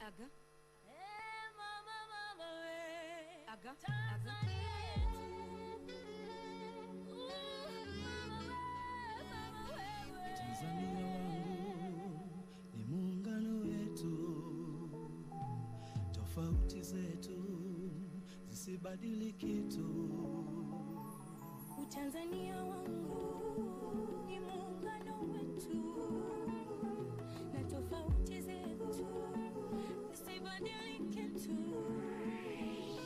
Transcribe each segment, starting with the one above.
aga. Hey mama mama we. Aga. Tanzania. Tanzania wangu ni muungano wetu, tofauti zetu zisibadili kitu. Tanzania wangu ni muungano wetu, na tofauti zetu zisibadili kitu.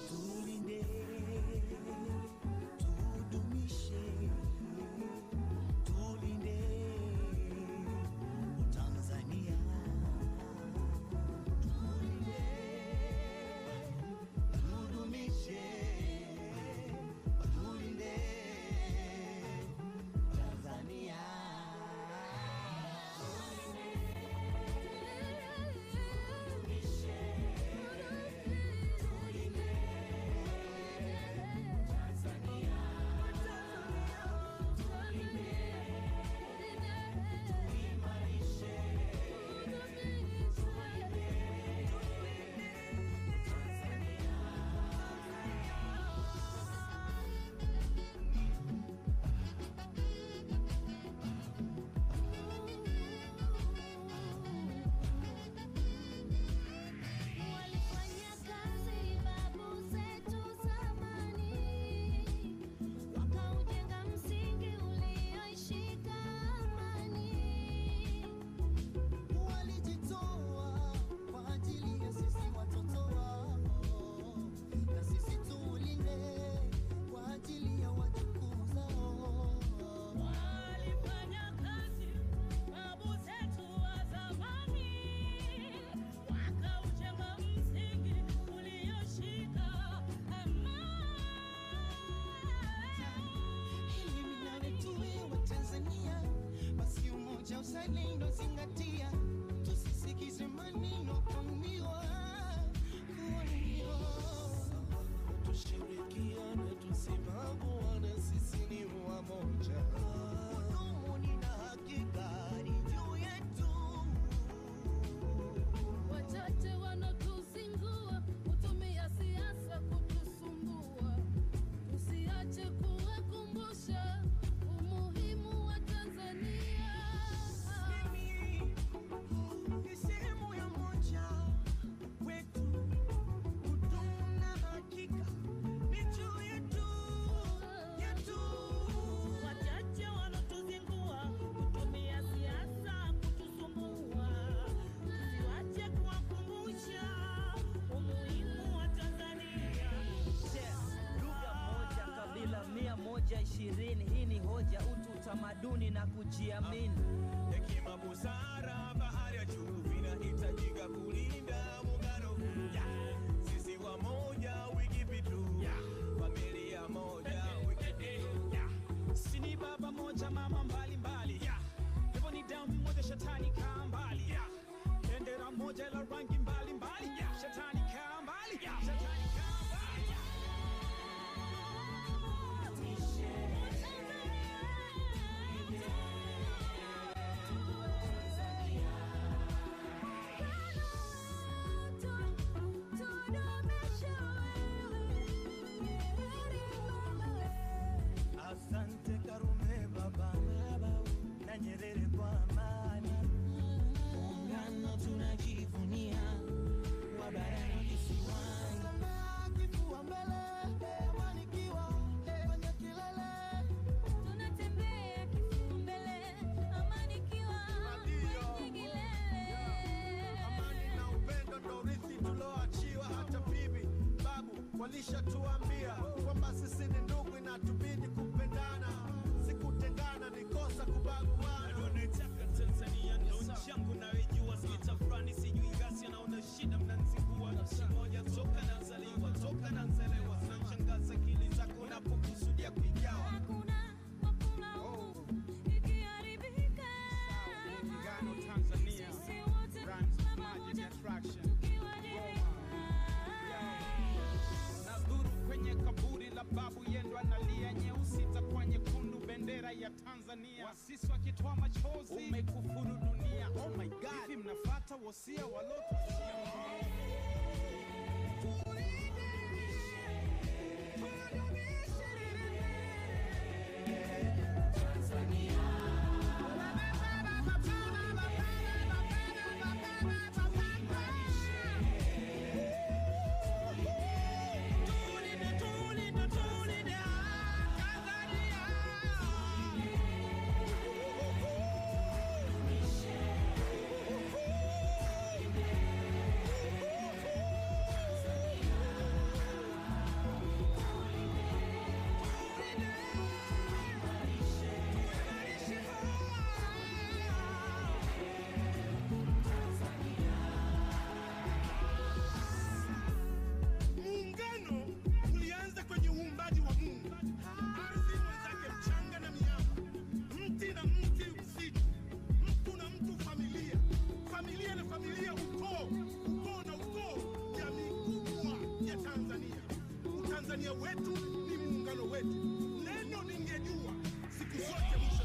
Tulinde, tudumishe, tulinde Tanzania. Tulinde, tudumishe, tulinde Tanzania. Hii ni hoja, utu, utamaduni na kujiamini. Hekima, busara, bahari ya juu vinahitajika kulinda muungano huu. Sisi wamoja, wikipitu, familia moja, wikipitu. Sini baba moja, mama mbali mbali, hivyo ni damu moja, shetani kaa mbali. Bendera moja la rangi mbali mbali, shetani kaa mbali, shetani kaa mbali. Asante Karume baba na Nyerere kwa amani. Muungano tunajivunia, wabarani kisiwani. Kifua mbele, amanikiwa kwenye kilele. Tunatembea kifua mbele, amanikiwa kwenye kilele. Amani na upendo ndo urithi tuloachiwa. Hata bibi, babu walishatuambia kwamba sisi ni ndugu, inatubidi kupendana, sikutengana, ni kosa kubaguana. Ndio nataka Tanzania ndo nchi yangu naijua, sitafurani sijui gasi naona shida mnanizingua. Nchi moja toka nazaliwa, toka nazelewa, zinashangaza akili zako unapokusudia kuigawa. Hakuna ikiharibika. Muungano Tanzania, Sisi wote brands of pamoja, magic attraction. tukiwajibika. Nadhuru kwenye kaburi la babu yendo analia, nyeusi takwa nyekundu, bendera ya Tanzania. Tanzania, wasisi wakitoa machozi, umekufuru dunia. Oh my God, hivi mnafuata wosia walotuachia? Tanzania wetu ni muungano wetu. Neno ningejua siku zote mwisho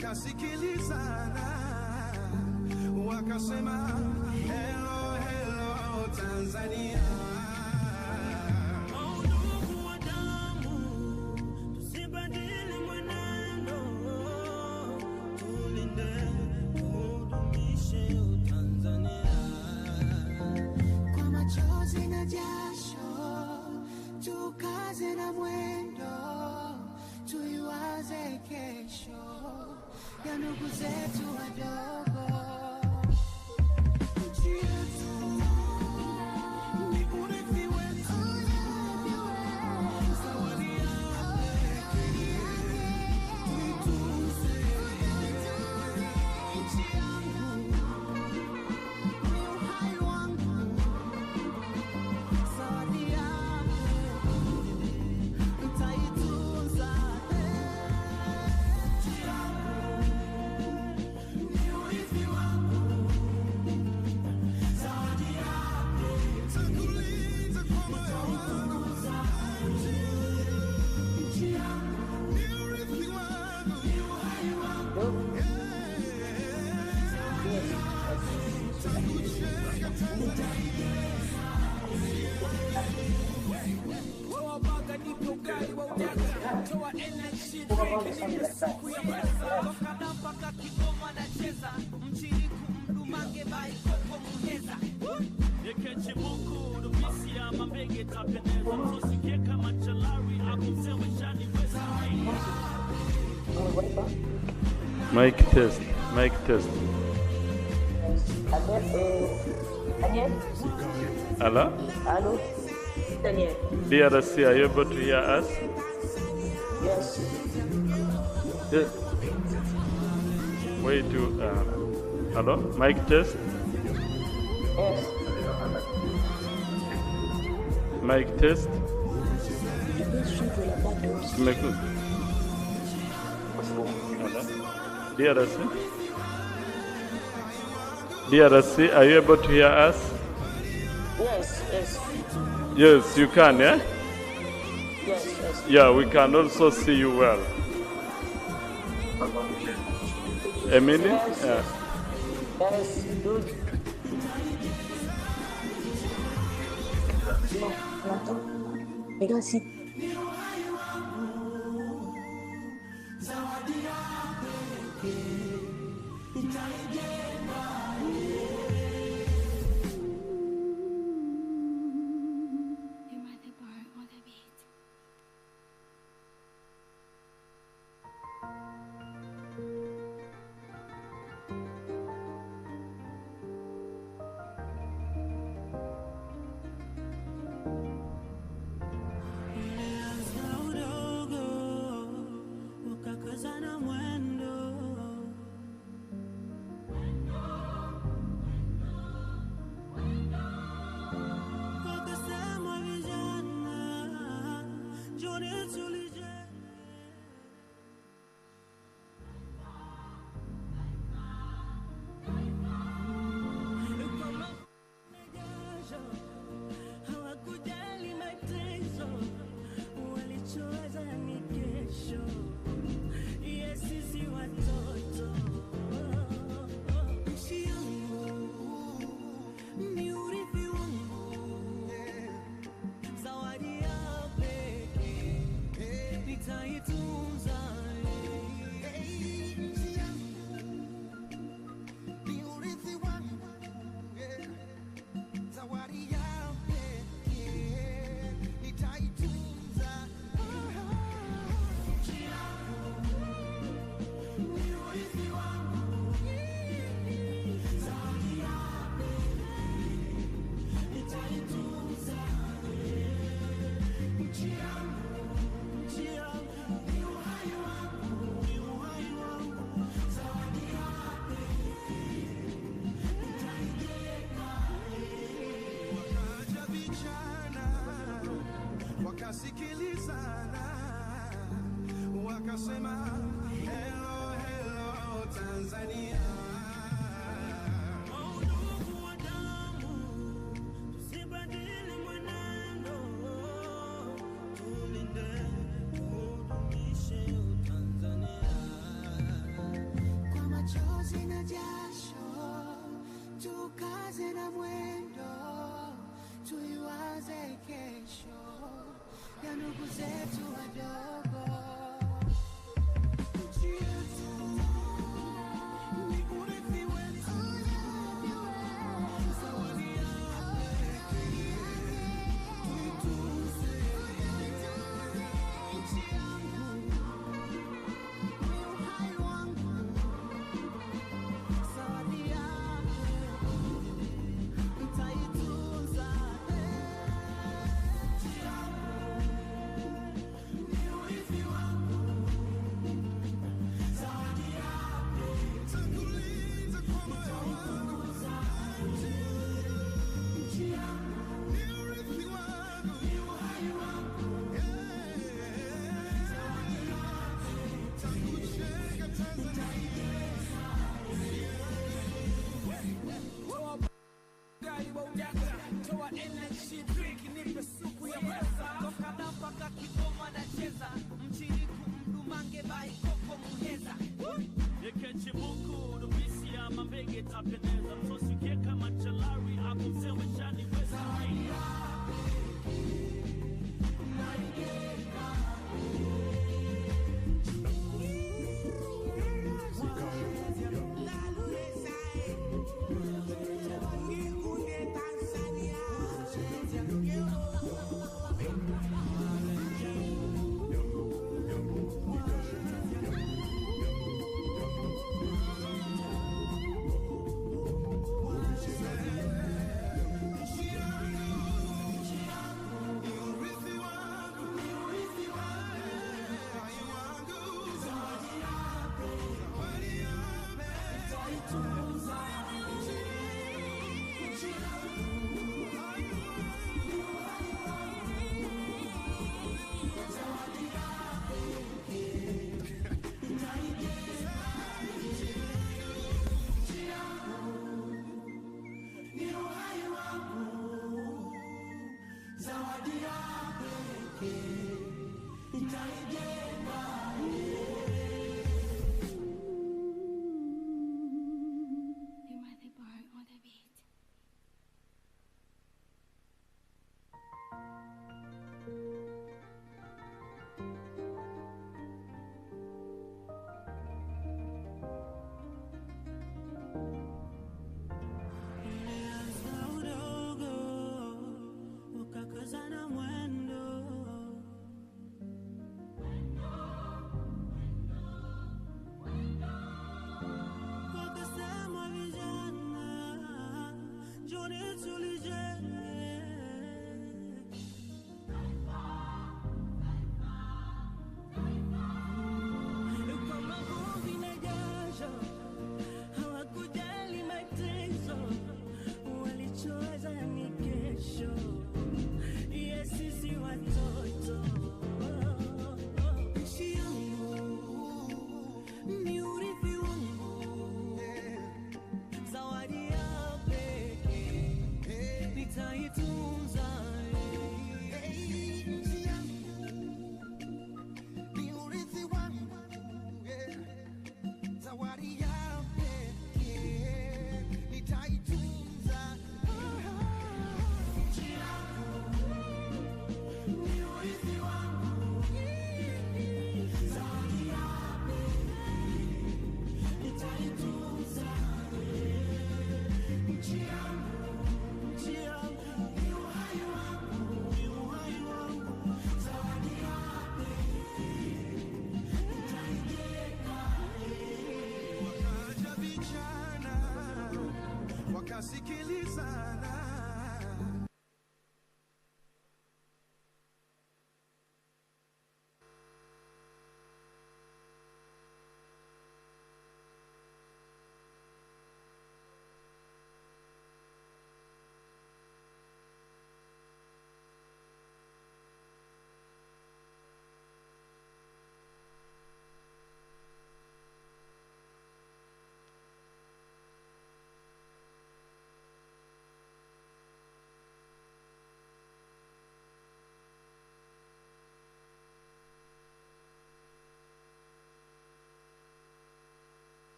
wakasikilizana, wakasema hello hello Tanzania. Ndugu wa damu, tusibadili mwenendo, tukaze na mwendo, tuiwaze kesho ya ndugu zetu wadogo. Nchi yetu ni urithi wetu, zawadi ya pekee, tuitunze. Nchi yangu ni uhai wangu, zawadi yako nitaitunza. Nchi yangu ni urithi wangu, zawadi yako nitakulinda kwa moyo wangu. Nchi yangu ni urithi wangu, ni uhai wangu. Mic test, mic test. Daniel? Hello? Hello? Daniel? DRC, are you able to hear us? Yes. Yes. Wait to, hello? Mic test? Yes. Mic test? Hello? DRC? DRC, are you able to hear us? Yes, yes. Yes, you can, yeah? Yes, yes. Yeah, we can also see you well. Emily? Yes, Yeah. yes, good. Merci. You're my the bar on the beat. Udogo ukakazana mwendo, wakasema vijana njoni tulije. Hawakujali mateso, walichoweza ni kesho. Yes, sisi watoto. Nchi yangu ni urithi wangu, zawadi ya pekee nitaitunza. Nchi yangu ni urithi wangu, zawadi ya pekee nitaitunza. Nchi yangu ni urithi wangu, zawadi ya pekee nitaitunza. Nchi yangu ni uhai wangu, ni uhai wangu, zawadi ya pekee nitaijenga. Wakaja vijana wakasikilizana, wakasema hello hello Tanzania. Ndugu wa damu, tusibadili mwenendo, tulinde tudumishe Tanzania. Kwa machozi na jasho, tukaze na mwendo, tuiwaze kesho ya ndugu zetu wadogo. Nchi yetu ni urithi wetu, zawadi ya pekee, tuitunze.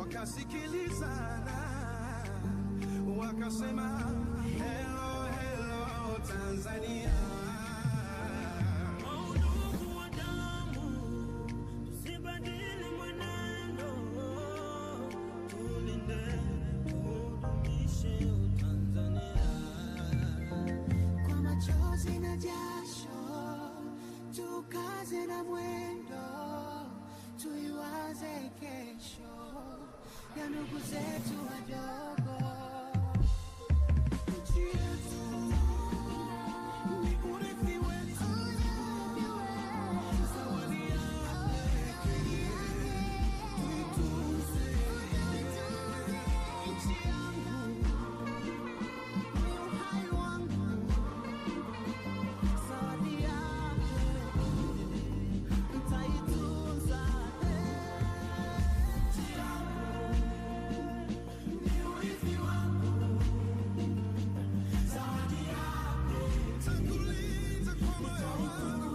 wakasikilizana, wakasema hello hello Tanzania. Ndugu wa damu, tusibadili mwenendo, tulinde tudumishe Tanzania. Kwa machozi na jasho, tukaze na mwendo, tuiwaze kesho ya ndugu zetu wadogo. Nchi yetu ni urithi wetu, zawadi yake tuitunze. Nchi yangu ni uhai wangu, zawadi yake nitaitunza. Nchi yangu ni urithi wangu, zawadi yake Tanguliza kwa moyo wangu,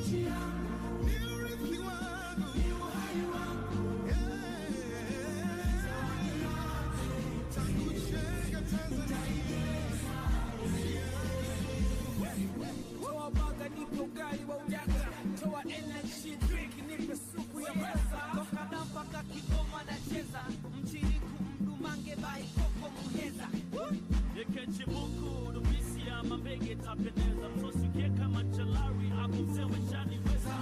nchi yangu ni urithi wangu, ni uhai wangu, tangu jenga Tanzania. Toa baga nipe ugali wa ujaga, toa energy drink nipe supu ya pesa. Toka namba ka Kigoma na cheza, mchiriku mdumange bai koko muheza. Yekeche buku dubisi ya mambege tapendeza. Msosi ukieka machalari ako msewe shani weza.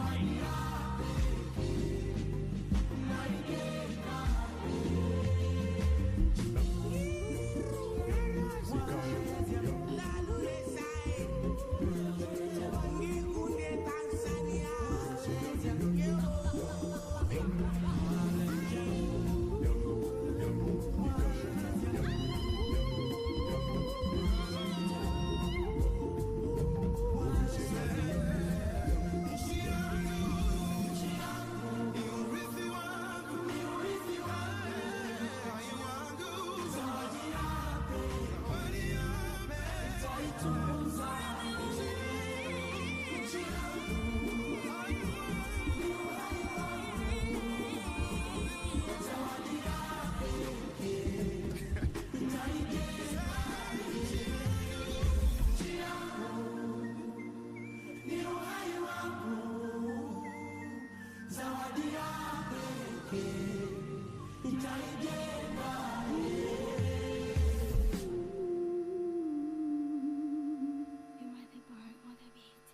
You might be born on the beat.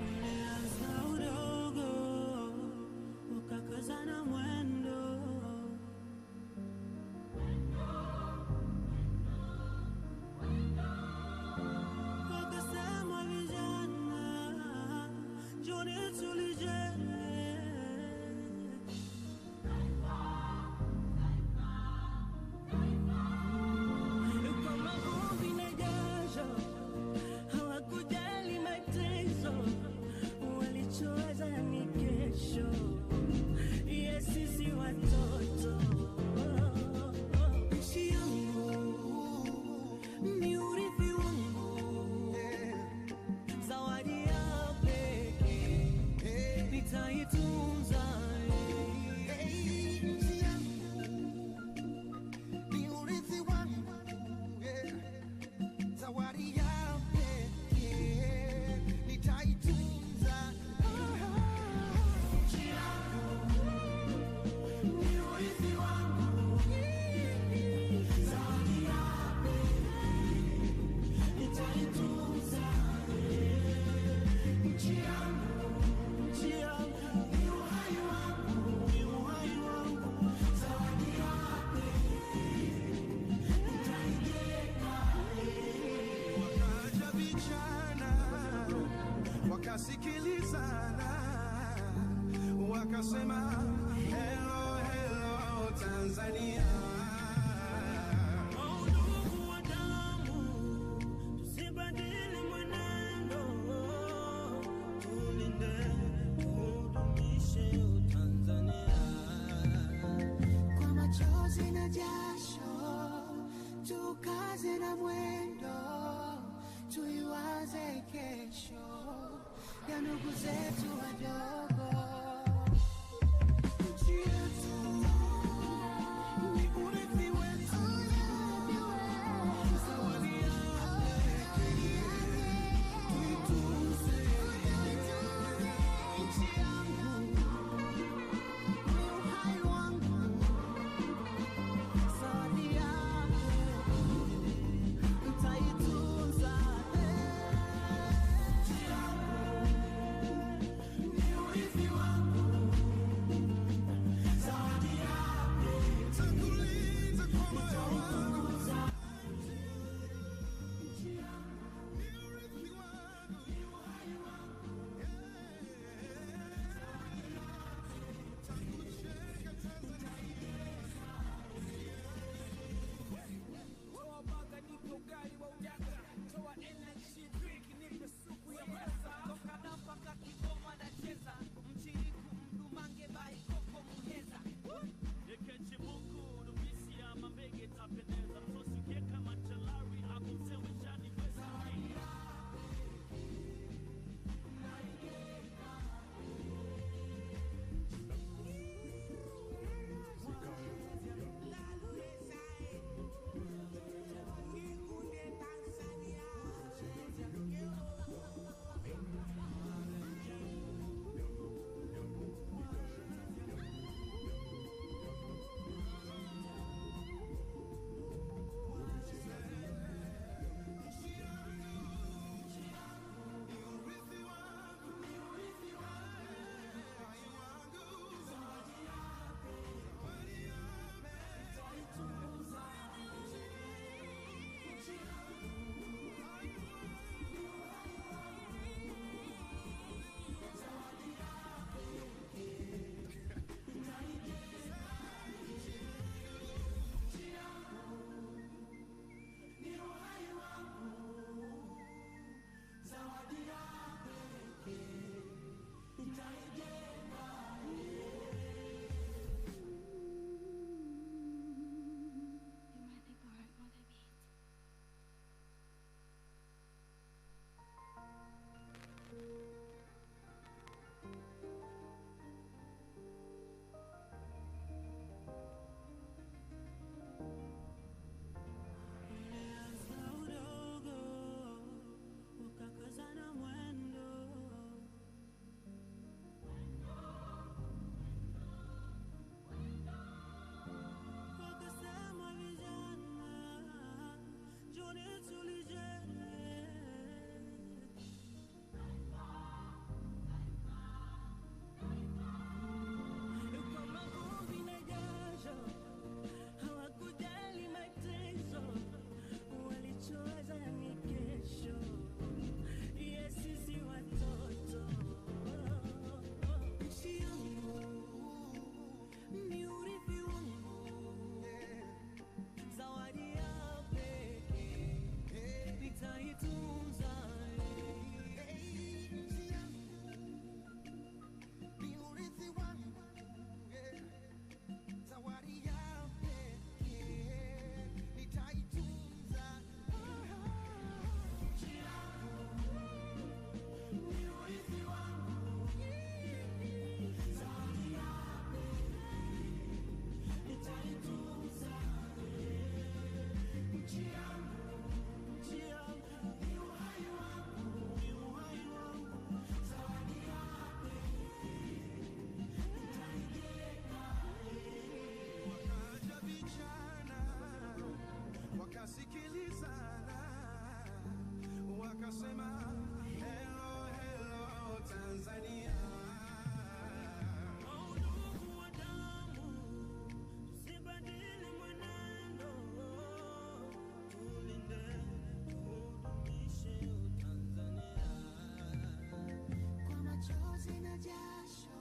ulianza udogo, ukakazana mwendo, wakasema vijana, njoni tulijenge. Kwa mavumbi na jasho, hawakujali mateso, walichoweza ni kesho ya sisi watoto. Nchi yangu ni urithi wangu, zawadi ya pekee nitaitunza. Nchi yangu ni urithi wangu, zawadi ya pekee nitaitunza. Nchi yangu ni urithi wangu, zawadi ya pekee nitaitunza. Nchi yangu ni uhai wangu, zawadi ya pekee nitaijenga. Wakaja vijana wakasikilizana, wakasema hello hello Tanzania. Ndugu wa damu, tusibadili mwenendo, tulinde tudumishe Tanzania. tukaze na mwendo, tuiwaze kesho ya ndugu zetu wadogo. Nchi yetu ni urithi wetu, zawadi yake tuitunze. Nchi yangu ni uhai wangu, zawadi yake nitaitunza. Nchi yangu ni urithi wangu, zawadi yake nitakulinda kwa moyo wangu. Nchi yangu ni urithi wangu, ni uhai wangu, zawadi yake nitakucheka Tanzania. Toa baga nipe ugali wa ujaga, toa energy drink nipe supu ya pesa. Toka na mpaka Kigoma nacheza, mchiriku mdumange bai koko muheza. Yekeche Mungu dubisi ya mambege tapendeza msosi keka machalari hapo msewe shani wesa wakasikilizana, wakasema hello hello Tanzania. Ndugu wa damu, tusibadili mwenendo, tulinde tudumishe Tanzania. Kwa machozi na jasho,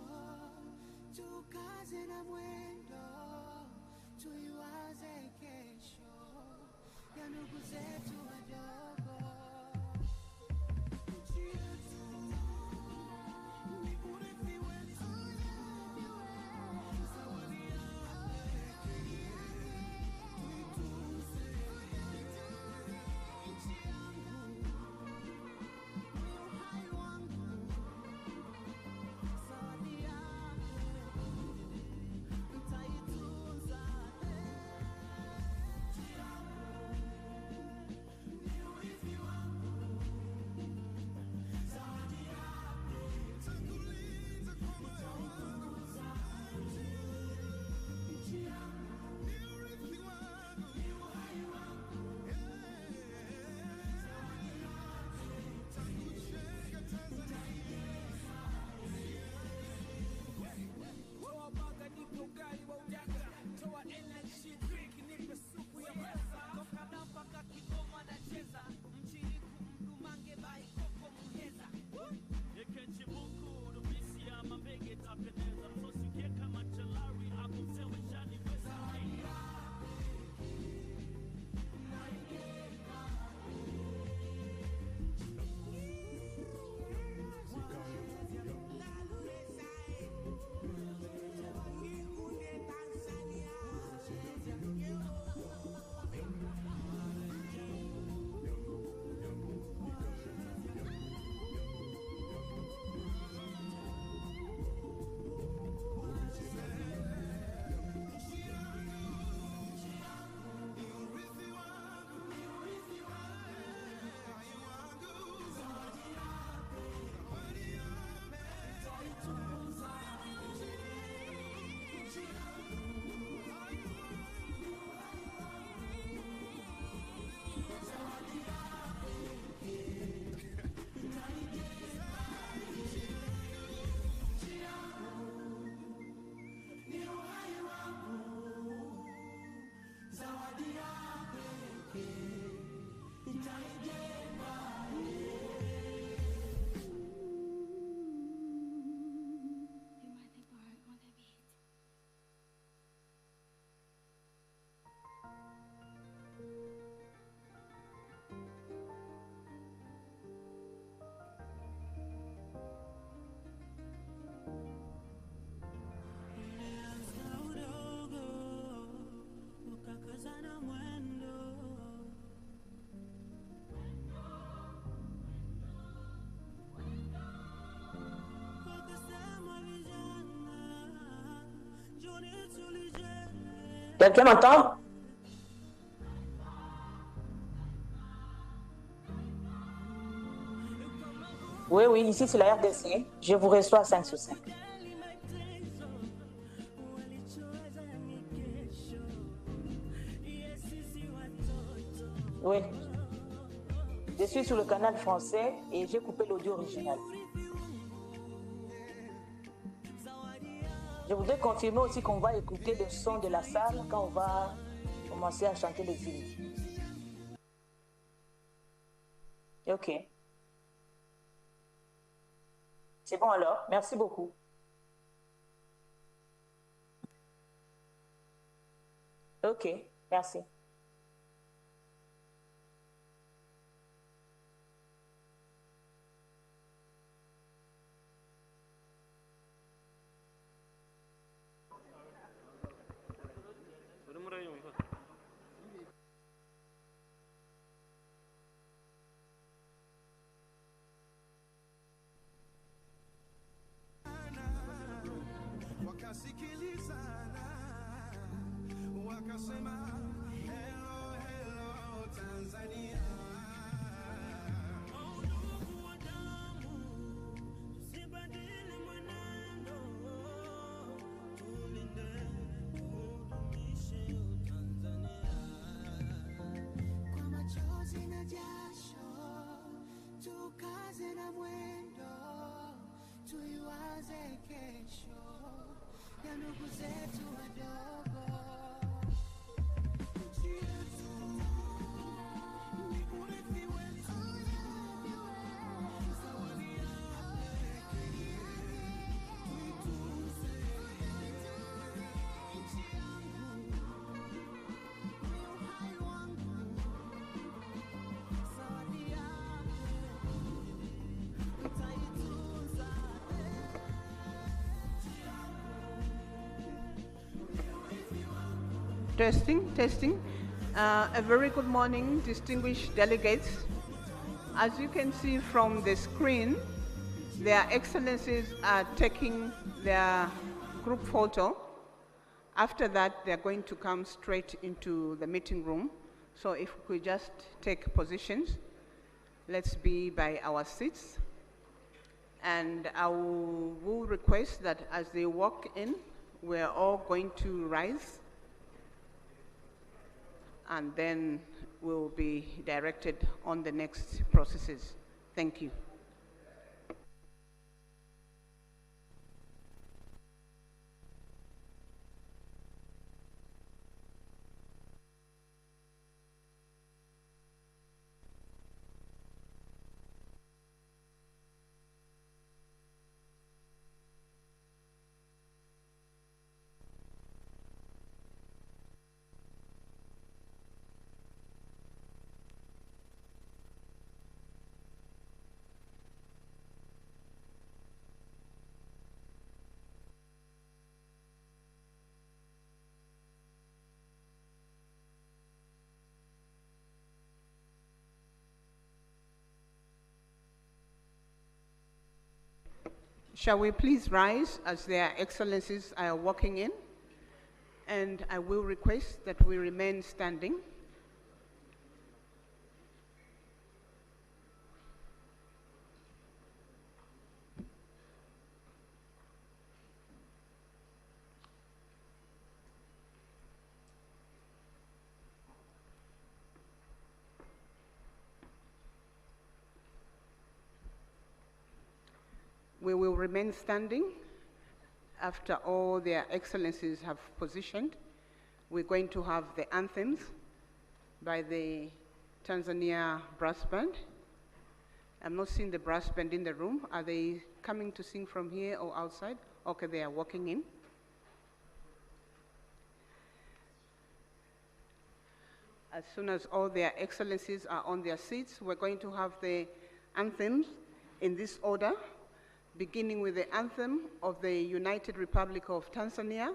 tukaze na mwendo, tuiwaze kesho ya ndugu zetu wadogo. Nchi yetu ni urithi wetu, zawadi yake tuitunze. Quelqu'un m'entend? Oui, oui, ici c'est la RDC. Je vous reçois 5 sur 5. Oui. Je suis sur le canal français et j'ai coupé l'audio original. Je voudrais confirmer aussi qu'on va écouter le son de la salle quand on va commencer à chanter les hymnes. Ok. C'est bon alors, merci beaucoup. Ok, merci. wakasikilizana wakasema hello hello Tanzania. Ndugu wa damu, tusibadili mwenendo, tulinde udumishe Tanzania. Kwa machozi na jasho, tukaze na mwendo, tuiwaze kesho ya ndugu zetu wadogo. Nchi yetu ni urithi wetu, zawadi ya pekee, tuitunze. Nchi yangu ni uhai wangu, zawadi ya nitaitunza. Testing, testing. A very good morning, distinguished delegates. As you can see from the screen, their excellencies are taking their group photo. After that, they're going to come straight into the meeting room. So if we could just take positions, let's be by our seats. And I will request that as they walk in, we're all going to rise, and then we'll be directed on the next processes. Thank you. Shall we please rise as their excellencies are walking in? And I will request that we remain standing. We will remain standing after all their excellencies have positioned. We're going to have the anthems by the Tanzania brass band. I'm not seeing the brass band in the room. Are they coming to sing from here or outside? Okay, they are walking in. As soon as all their excellencies are on their seats, we're going to have the anthems in this order, beginning with the anthem of the United Republic of Tanzania,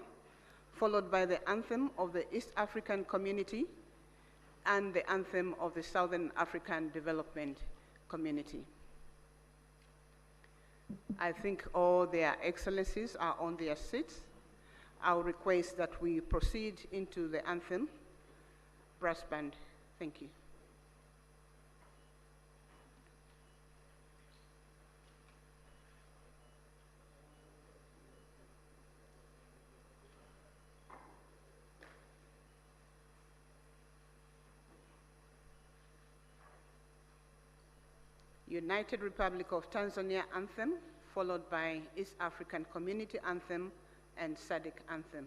followed by the anthem of the East African Community, and the anthem of the Southern African Development Community. I think all their excellencies are on their seats. I'll request that we proceed into the anthem. Brass band, thank you. United Republic of Tanzania anthem, followed by East African Community anthem and SADC anthem.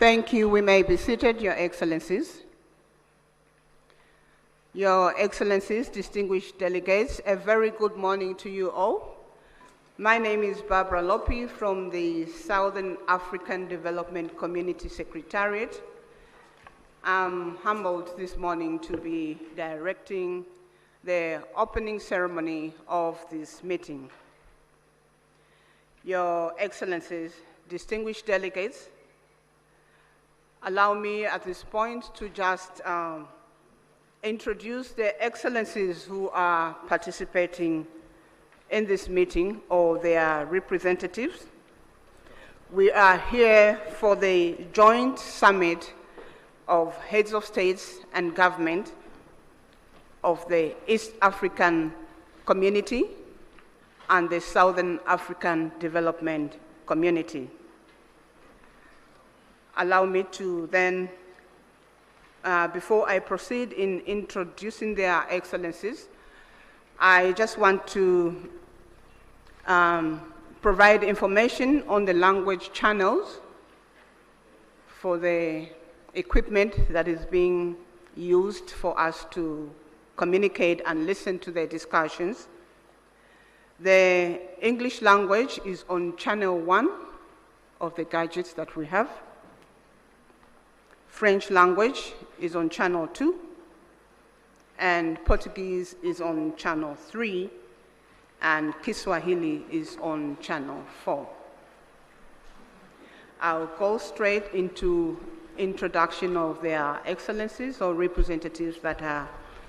Thank you. We may be seated, Your Excellencies. Your Excellencies, distinguished delegates, a very good morning to you all. My name is Barbara Lopi from the Southern African Development Community Secretariat. I'm humbled this morning to be directing the opening ceremony of this meeting. Your Excellencies, distinguished delegates, allow me at this point to just introduce the excellencies who are participating in this meeting or their representatives. We are here for the joint summit of heads of states and government of the East African Community and the Southern African Development Community. Allow me to then, before I proceed in introducing their excellencies, I just want to provide information on the language channels for the equipment that is being used for us to communicate and listen to the discussions. The English language is on channel 1 of the gadgets that we have. French language is on channel 2, and Portuguese is on channel 3, and Kiswahili is on channel 4. I'll go straight into introduction of their excellencies or representatives that are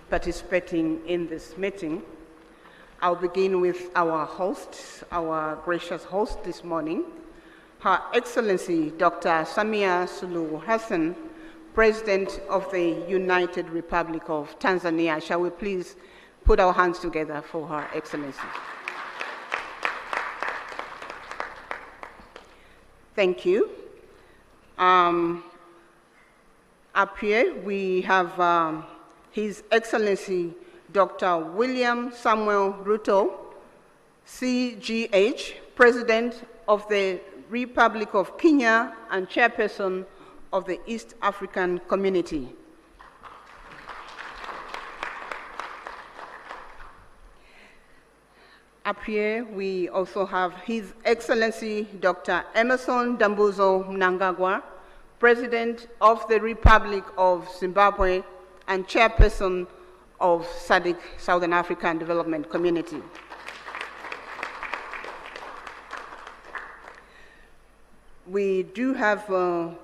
participating in this meeting. I'll begin with our host, our gracious host this morning, Her Excellency Dr. Samia Suluhu Hassan, President of the United Republic of Tanzania. Shall we please put our hands together for Her Excellency? Thank you. Up here we have His Excellency Dr. William Samuel Ruto, CGH, President of the Republic of Kenya and Chairperson of the East African Community. Up here, we also have His Excellency Dr. Emerson Dambuzo Mnangagwa, President of the Republic of Zimbabwe and Chairperson of SADC, Southern African Development Community. We do have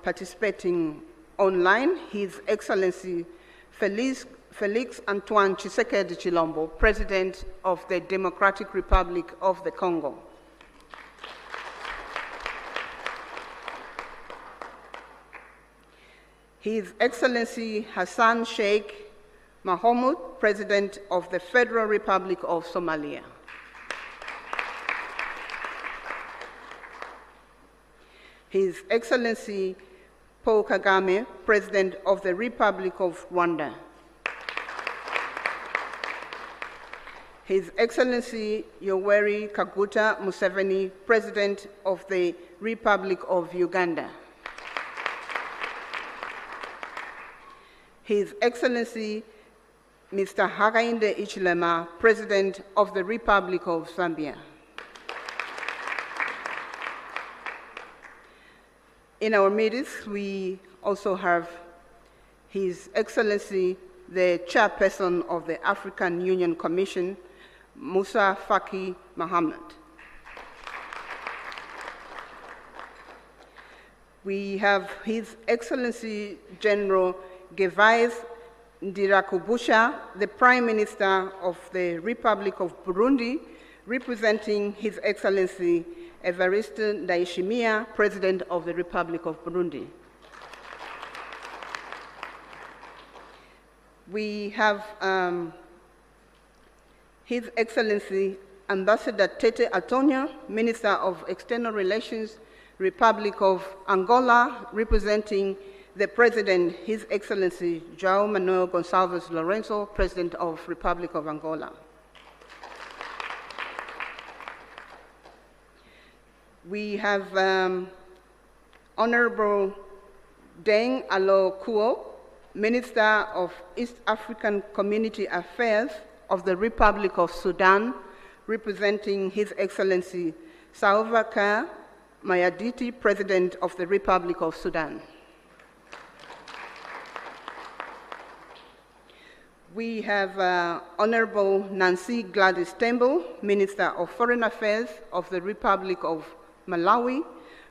participating online His Excellency Felix Antoine Tshisekedi Chilombo, President of the Democratic Republic of the Congo. His Excellency Hassan Sheikh Mohamud, President of the Federal Republic of Somalia. His Excellency Paul Kagame, President of the Republic of Rwanda. His Excellency Yoweri Kaguta Museveni, President of the Republic of Uganda. His Excellency Mr. Hakainde Hichilema, President of the Republic of Zambia. In our midst, we also have His Excellency, the Chairperson of the African Union Commission, Musa Faki Mohammed. We have His Excellency General Gervais Ndirakubusha, the Prime Minister of the Republic of Burundi, representing His Excellency Evariste Ndayishimiye, President of the Republic of Burundi. We have His Excellency Ambassador Tete Antonio, Minister of External Relations, Republic of Angola, representing the President, His Excellency João Manuel Gonçalves Lourenço, President of Republic of Angola. We have Honorable Deng Alo Kuo, Minister of East African Community Affairs of the Republic of Sudan, representing His Excellency Salva Kiir Mayarditi, President of the Republic of Sudan. We have Honorable Nancy Gladys Tembo, Minister of Foreign Affairs of the Republic of Malawi,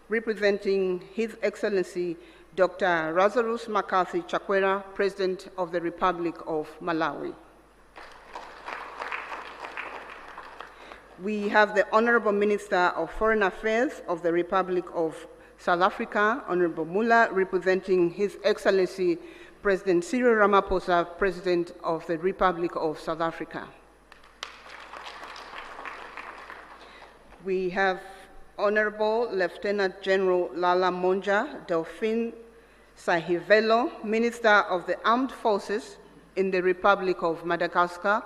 representing His Excellency Dr. Lazarus McCarthy Chakwera, President of the Republic of Malawi. We have the Honorable Minister of Foreign Affairs of the Republic of South Africa, Honorable Mula, representing His Excellency President Cyril Ramaphosa, President of the Republic of South Africa. We have Honorable Lieutenant General Lala Monja Delphine Sahivelo, Minister of the Armed Forces in the Republic of Madagascar,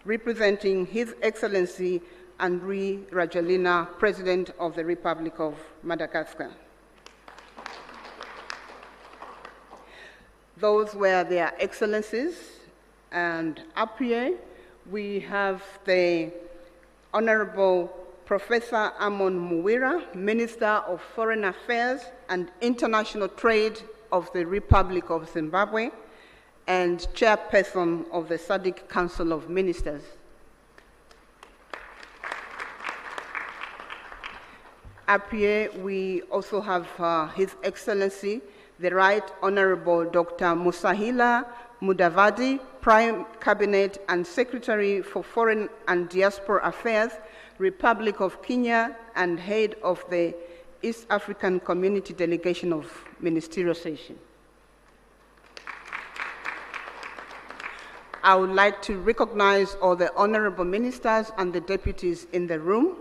representing His Excellency Andry Rajoelina, President of the Republic of Madagascar. Those were their excellencies, and up here we have the Honorable Professor Amon Muwira, Minister of Foreign Affairs and International Trade of the Republic of Zimbabwe and Chairperson of the SADC Council of Ministers. Up here we also have His Excellency the Right Honorable Dr. Musahila Mudavadi, Prime Cabinet and Secretary for Foreign and Diaspora Affairs, Republic of Kenya, and Head of the East African Community Delegation of Ministerial Session. I would like to recognize all the honorable ministers and the deputies in the room.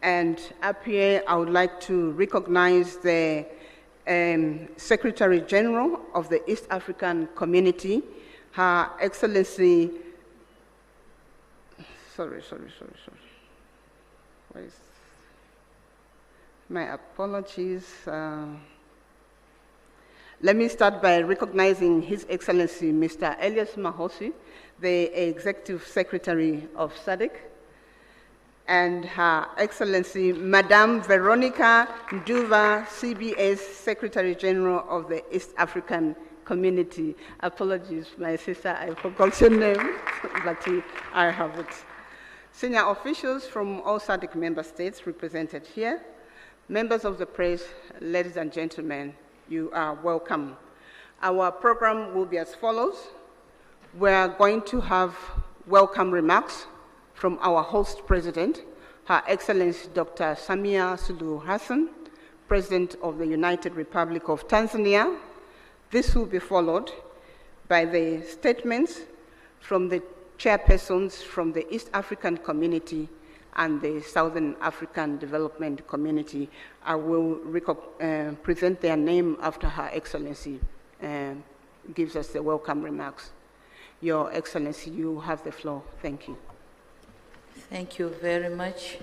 And up here, I would like to recognize the Secretary General of the East African Community, Her Excellency, my apologies. Let me start by recognizing His Excellency Mr. Elias Mahosi, the Executive Secretary of SADC, and Her Excellency Madame Veronica Nduva, CBS Secretary General of the East African Community. Apologies, my sister, I forgot your name, but I have it. Senior officials from all SADC member states represented here, members of the press, ladies and gentlemen, you are welcome. Our program will be as follows. We are going to have welcome remarks from our host president, Her Excellency Dr. Samia Suluhu Hassan, President of the United Republic of Tanzania. This will be followed by the statements from the chairpersons from the East African Community and the Southern African Development Community. I will present their name after Her Excellency gives us the welcome remarks. Your Excellency, you have the floor. Thank you. Thank you very much.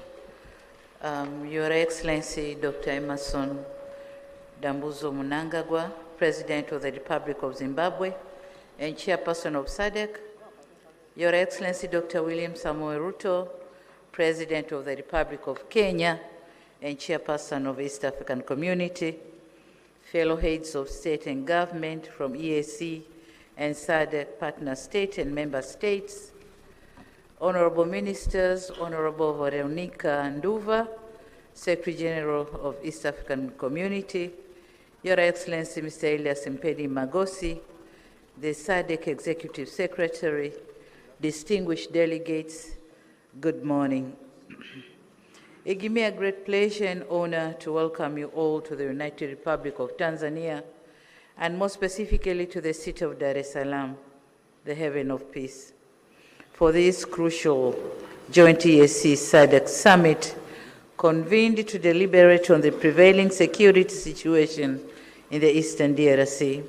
Your Excellency, Dr. Emerson Dambuzo Mnangagwa, President of the Republic of Zimbabwe and Chairperson of SADC. Your Excellency, Dr. William Samoei Ruto, President of the Republic of Kenya and Chairperson of East African Community. Fellow heads of state and government from EAC and SADC partner state and member states. Honorable Ministers, Honorable Veronica Nduva, Secretary General of East African Community, Your Excellency Mr. Elias Mpedi Magosi, the SADC Executive Secretary, distinguished delegates, good morning. It gives me a great pleasure and honor to welcome you all to the United Republic of Tanzania, and more specifically to the city of Dar es Salaam, the haven of peace, for this crucial joint EAC SADC summit convened to deliberate on the prevailing security situation in the Eastern DRC.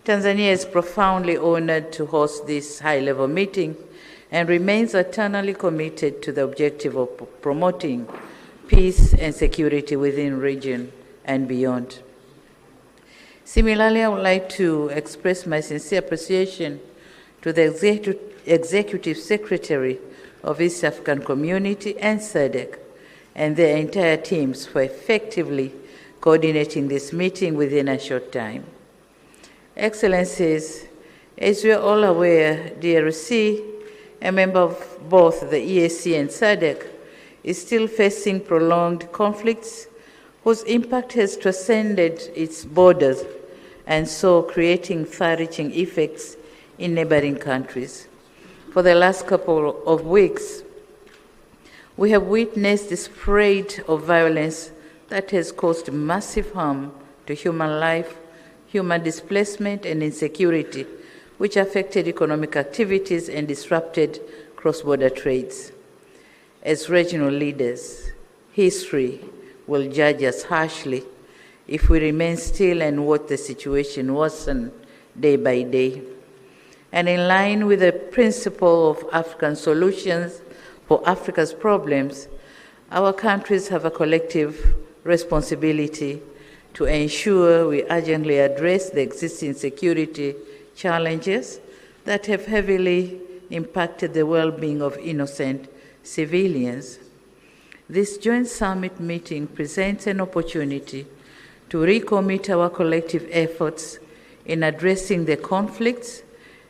Tanzania is profoundly honored to host this high-level meeting and remains eternally committed to the objective of promoting peace and security within the region and beyond. Similarly, I would like to express my sincere appreciation to the Executive Secretary of East African Community and SADC and their entire teams for effectively coordinating this meeting within a short time. Excellencies, as we are all aware, DRC, a member of both the EAC and SADC, is still facing prolonged conflicts whose impact has transcended its borders and so creating far-reaching effects in neighboring countries. For the last couple of weeks, we have witnessed the spread of violence that has caused massive harm to human life, human displacement, and insecurity, which affected economic activities and disrupted cross-border trades. As regional leaders, history will judge us harshly if we remain still and watch the situation worsen day by day. And in line with the principle of African solutions for Africa's problems, our countries have a collective responsibility to ensure we urgently address the existing security challenges that have heavily impacted the well-being of innocent civilians. This joint summit meeting presents an opportunity to recommit our collective efforts in addressing the conflicts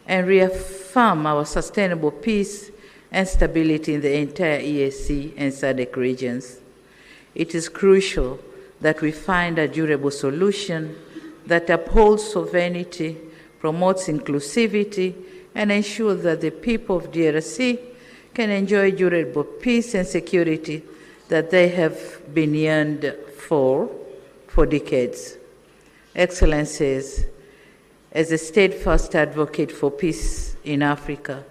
and reaffirm our sustainable peace and stability in the entire EAC and SADC regions. It is crucial that we find a durable solution that upholds sovereignty, promotes inclusivity, and ensures that the people of DRC can enjoy durable peace and security that they have been yearned for decades. Excellencies, as a steadfast advocate for peace in Africa,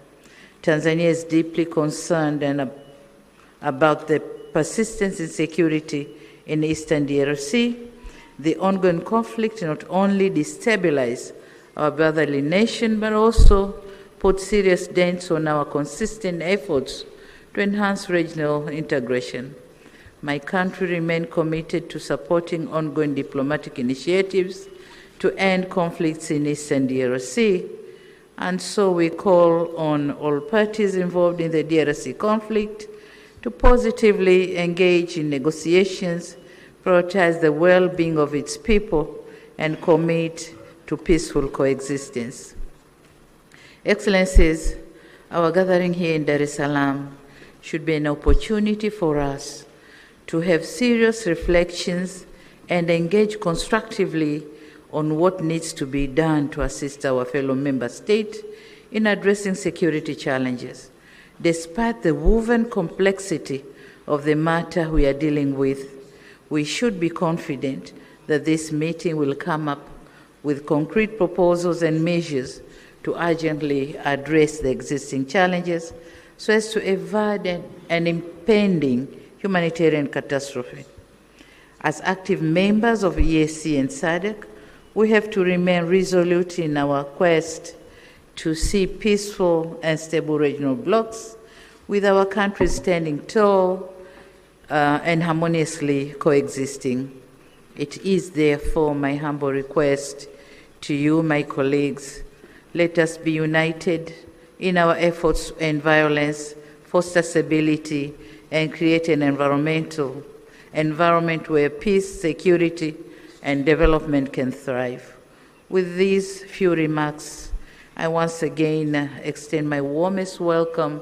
Tanzania is deeply concerned about the persistent insecurity in eastern DRC. The ongoing conflict not only destabilizes our brotherly nation, but also put serious dents on our consistent efforts to enhance regional integration. My country remains committed to supporting ongoing diplomatic initiatives to end conflicts in eastern DRC, and so we call on all parties involved in the DRC conflict to positively engage in negotiations, prioritize the well-being of its people, and commit to peaceful coexistence. Excellencies, our gathering here in Dar es Salaam should be an opportunity for us to have serious reflections and engage constructively on what needs to be done to assist our fellow member states in addressing security challenges. Despite the woven complexity of the matter we are dealing with, we should be confident that this meeting will come up with concrete proposals and measures to urgently address the existing challenges so as to avoid an impending humanitarian catastrophe. As active members of EAC and SADC, we have to remain resolute in our quest to see peaceful and stable regional blocs, with our countries standing tall and harmoniously coexisting. It is therefore my humble request to you, my colleagues, let us be united in our efforts to end violence, foster stability, and create an environment where peace, security, and development can thrive. With these few remarks, I once again extend my warmest welcome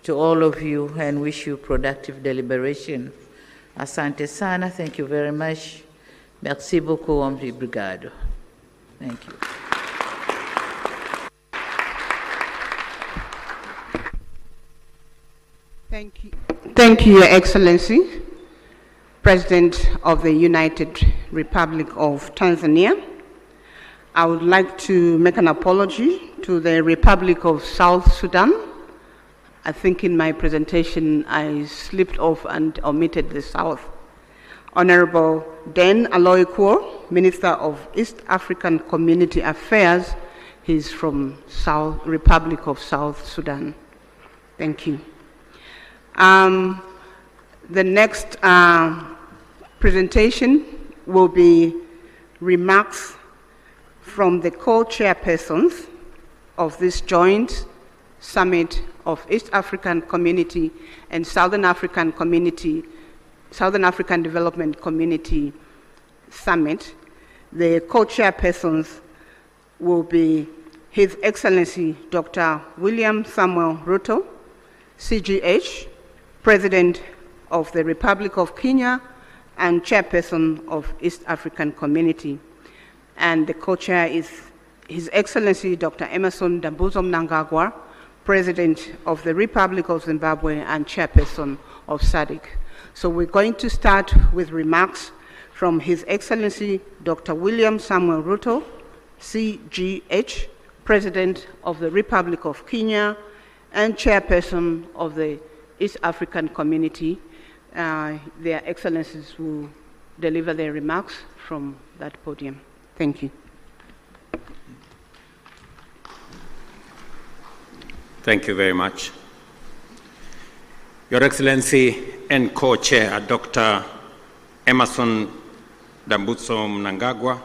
to all of you and wish you productive deliberation. Asante sana, thank you very much. Merci beaucoup, obrigado. Thank you. Thank you. Thank you, Your Excellency, President of the United Republic of Tanzania. I would like to make an apology to the Republic of South Sudan. I think in my presentation I slipped off and omitted the South. Honorable Den Aloykuo, Minister of East African Community Affairs, he's from Republic of South Sudan. Thank you. The next presentation will be remarks from the co-chairpersons of this joint summit of East African Community and Southern African Development Community Summit. The co-chairpersons will be His Excellency Dr. William Samuel Ruto, CGH, President of the Republic of Kenya and Chairperson of East African Community. And the co-chair is His Excellency Dr. Emmerson Dambuzo Mnangagwa, President of the Republic of Zimbabwe and Chairperson of SADC. So we're going to start with remarks from His Excellency Dr. William Samuel Ruto, CGH, President of the Republic of Kenya and Chairperson of the East African Community. Their Excellencies will deliver their remarks from that podium. Thank you. Thank you very much. Your Excellency and Co-Chair, Dr. Emmerson Dambuzo Mnangagwa,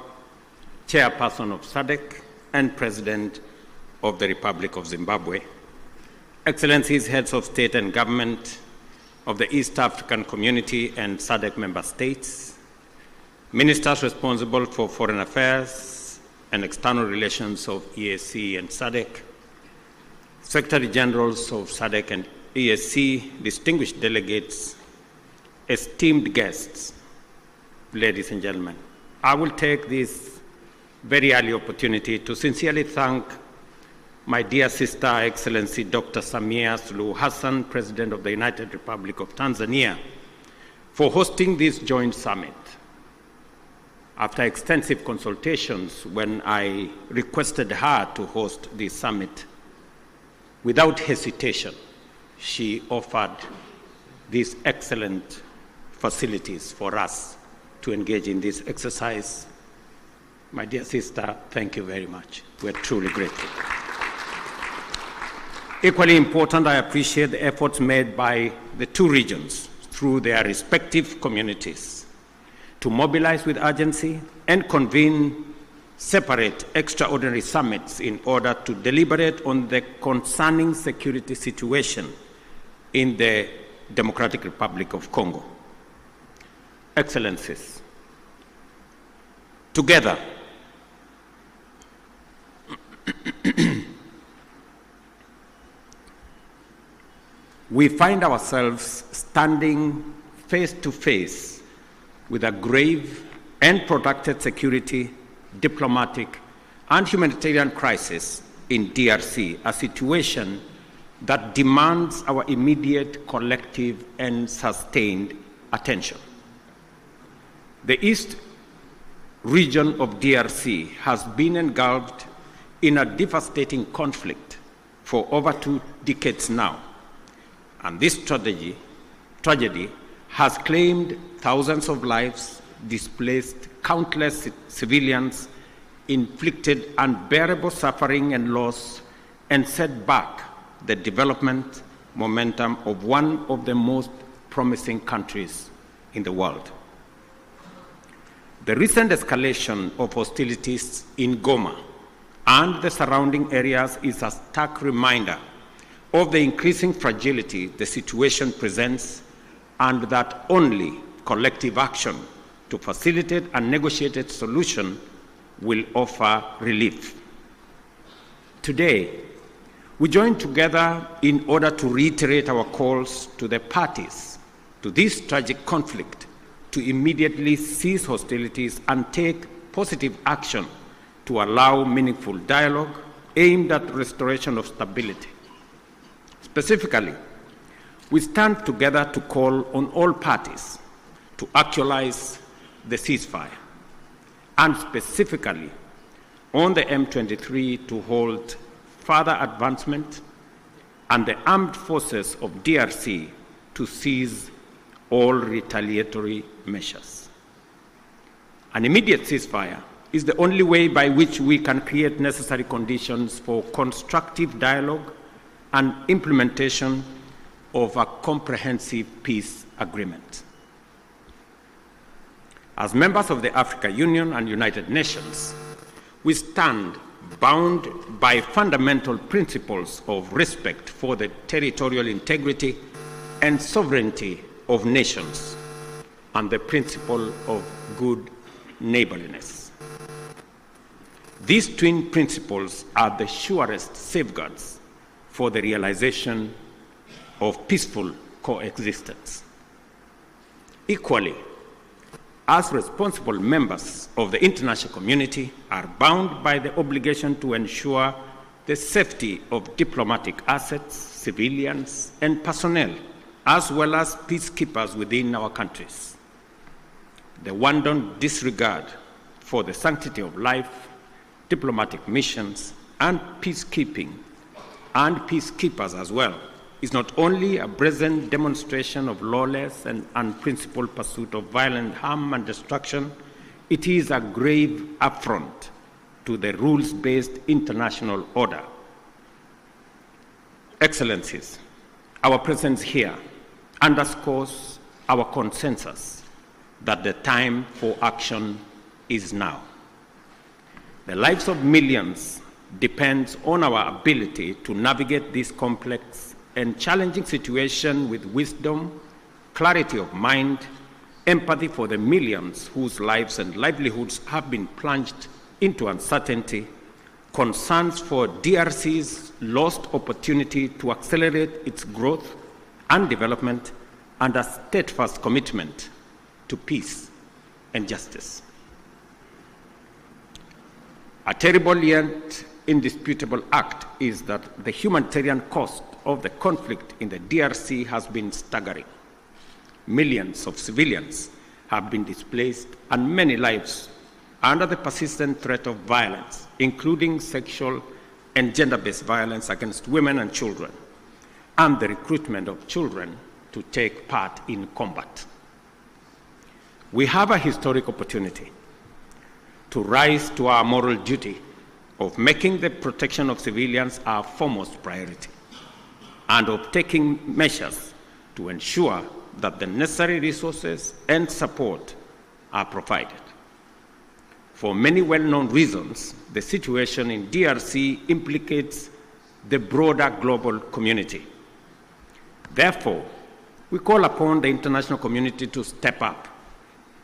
Chairperson of SADC and President of the Republic of Zimbabwe, Excellencies, Heads of State and Government of the East African Community and SADC member states, Ministers responsible for Foreign Affairs and External Relations of EAC and SADC, Secretary Generals of SADC and EAC, distinguished delegates, esteemed guests, ladies and gentlemen, I will take this very early opportunity to sincerely thank my dear sister, Excellency Dr. Samia Suluhu Hassan, President of the United Republic of Tanzania, for hosting this joint summit. After extensive consultations, when I requested her to host this summit, without hesitation, she offered these excellent facilities for us to engage in this exercise. My dear sister, thank you very much. We're truly grateful. Equally important, I appreciate the efforts made by the two regions through their respective communities to mobilize with urgency and convene separate extraordinary summits in order to deliberate on the concerning security situation in the Democratic Republic of Congo. Excellencies, together, we find ourselves standing face to face with a grave and protracted security, diplomatic, and humanitarian crisis in DRC, a situation that demands our immediate, collective, and sustained attention. The East region of DRC has been engulfed in a devastating conflict for over 2 decades now, and this tragedy has claimed thousands of lives, displaced countless civilians, inflicted unbearable suffering and loss, and set back the development momentum of one of the most promising countries in the world. The recent escalation of hostilities in Goma and the surrounding areas is a stark reminder of the increasing fragility the situation presents, and that only collective action to facilitate a negotiated solution will offer relief. Today, we join together in order to reiterate our calls to the parties to this tragic conflict to immediately cease hostilities and take positive action to allow meaningful dialogue aimed at restoration of stability. Specifically, we stand together to call on all parties to actualize the ceasefire, and specifically on the M23 to hold further advancement and the armed forces of DRC to cease all retaliatory measures. An immediate ceasefire is the only way by which we can create necessary conditions for constructive dialogue and implementation of a comprehensive peace agreement. As members of the African Union and United Nations, we stand bound by fundamental principles of respect for the territorial integrity and sovereignty of nations and the principle of good neighborliness. These twin principles are the surest safeguards for the realization of peaceful coexistence. Equally, as responsible members of the international community are bound by the obligation to ensure the safety of diplomatic assets, civilians, and personnel, as well as peacekeepers within our countries. The wanton disregard for the sanctity of life, diplomatic missions, and peacekeeping, and peacekeepers as well, is not only a brazen demonstration of lawless and unprincipled pursuit of violent harm and destruction, it is a grave affront to the rules-based international order. Excellencies, our presence here underscores our consensus that the time for action is now. The lives of millions depends on our ability to navigate this complex and challenging situation with wisdom, clarity of mind, empathy for the millions whose lives and livelihoods have been plunged into uncertainty, concerns for DRC's lost opportunity to accelerate its growth and development, and a steadfast commitment to peace and justice. A terrible yet indisputable act is that the humanitarian cost of the conflict in the DRC has been staggering. Millions of civilians have been displaced and many lives under the persistent threat of violence, including sexual and gender-based violence against women and children, and the recruitment of children to take part in combat. We have a historic opportunity to rise to our moral duty of making the protection of civilians our foremost priority, and of taking measures to ensure that the necessary resources and support are provided. For many well-known reasons, the situation in DRC implicates the broader global community. Therefore, we call upon the international community to step up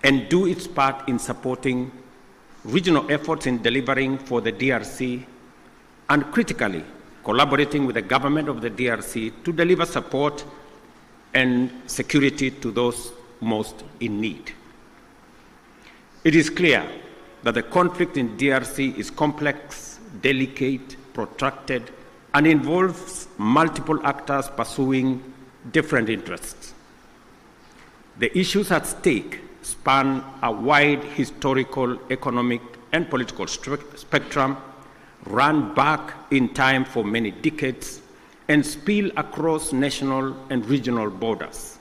and do its part in supporting regional efforts in delivering for the DRC, and critically, collaborating with the government of the DRC to deliver support and security to those most in need. It is clear that the conflict in DRC is complex, delicate, protracted, and involves multiple actors pursuing different interests. The issues at stake span a wide historical, economic, and political spectrum, run back in time for many decades, and spill across national and regional borders.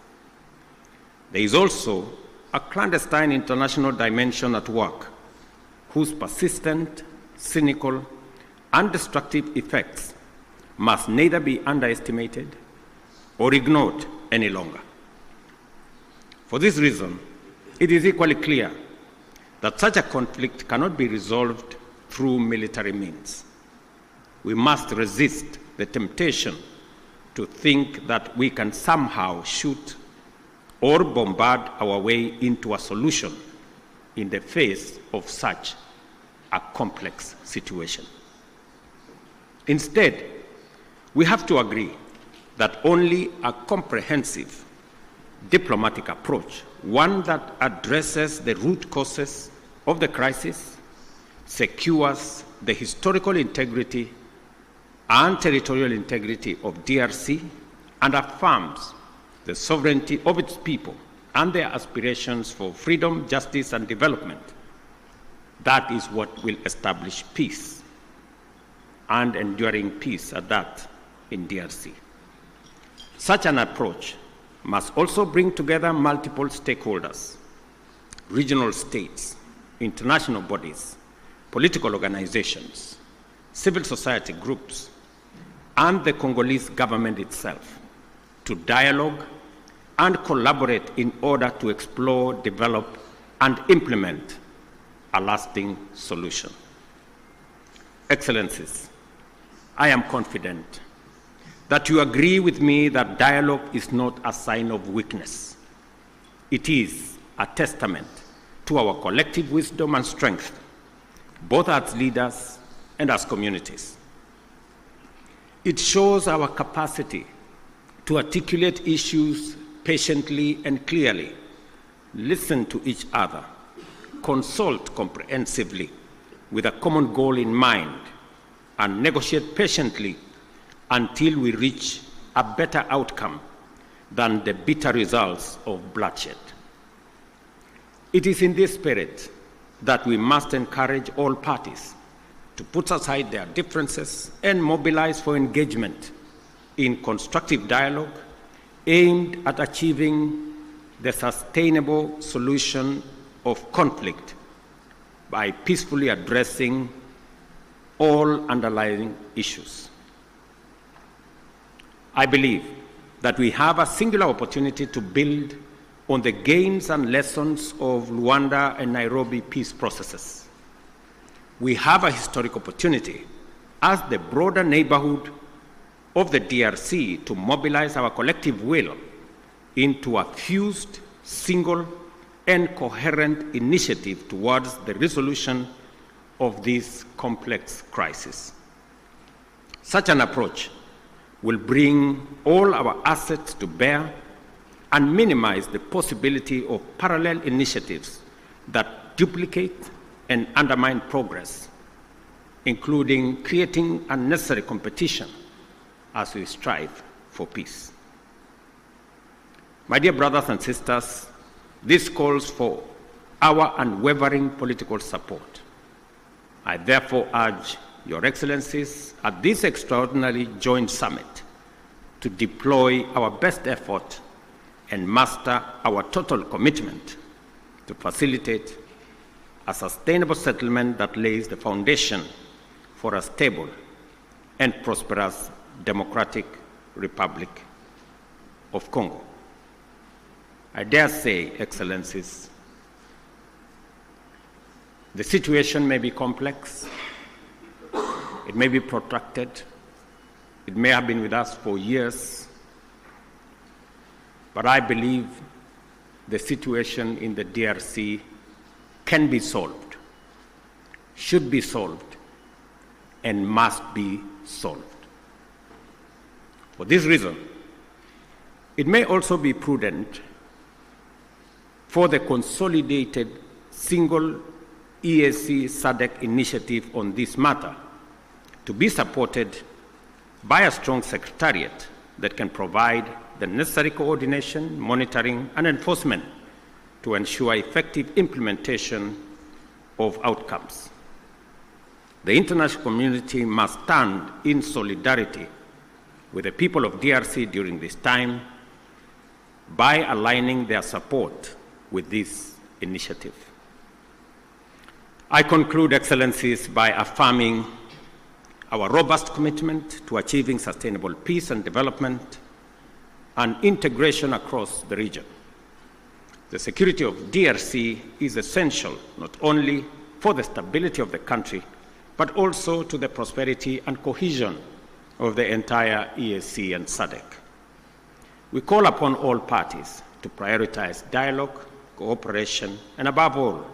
There is also a clandestine international dimension at work, whose persistent, cynical, and destructive effects must neither be underestimated or ignored any longer. For this reason, it is equally clear that such a conflict cannot be resolved through military means. We must resist the temptation to think that we can somehow shoot or bombard our way into a solution in the face of such a complex situation. Instead, we have to agree that only a comprehensive diplomatic approach, one that addresses the root causes of the crisis, secures the historical integrity and territorial integrity of DRC, and affirms the sovereignty of its people and their aspirations for freedom, justice, and development. That is what will establish peace, and enduring peace at that, in DRC. Such an approach must also bring together multiple stakeholders, regional states, international bodies, political organizations, civil society groups, and the Congolese government itself to dialogue and collaborate in order to explore, develop, and implement a lasting solution. Excellencies, I am confident that you agree with me that dialogue is not a sign of weakness. It is a testament to our collective wisdom and strength, both as leaders and as communities. It shows our capacity to articulate issues patiently and clearly, listen to each other, consult comprehensively with a common goal in mind, and negotiate patiently until we reach a better outcome than the bitter results of bloodshed. It is in this spirit that we must encourage all parties to put aside their differences and mobilize for engagement in constructive dialogue aimed at achieving the sustainable solution of conflict by peacefully addressing all underlying issues. I believe that we have a singular opportunity to build on the gains and lessons of Luanda and Nairobi peace processes. We have a historic opportunity as the broader neighborhood of the DRC to mobilize our collective will into a fused, single, and coherent initiative towards the resolution of this complex crisis. Such an approach will bring all our assets to bear and minimize the possibility of parallel initiatives that duplicate and undermine progress, including creating unnecessary competition as we strive for peace. My dear brothers and sisters, this calls for our unwavering political support. I therefore urge Your Excellencies at this extraordinary joint summit to deploy our best effort and muster our total commitment to facilitate a sustainable settlement that lays the foundation for a stable and prosperous Democratic Republic of Congo. I dare say, Excellencies, the situation may be complex, it may be protracted, it may have been with us for years, but I believe the situation in the DRC can be solved, should be solved, and must be solved. For this reason, it may also be prudent for the consolidated single EAC SADC initiative on this matter to be supported by a strong secretariat that can provide the necessary coordination, monitoring, and enforcement to ensure effective implementation of outcomes. The international community must stand in solidarity with the people of DRC during this time by aligning their support with this initiative. I conclude, Excellencies, by affirming our robust commitment to achieving sustainable peace and development and integration across the region. The security of DRC is essential not only for the stability of the country, but also to the prosperity and cohesion of the entire EAC and SADC. We call upon all parties to prioritize dialogue, cooperation, and above all,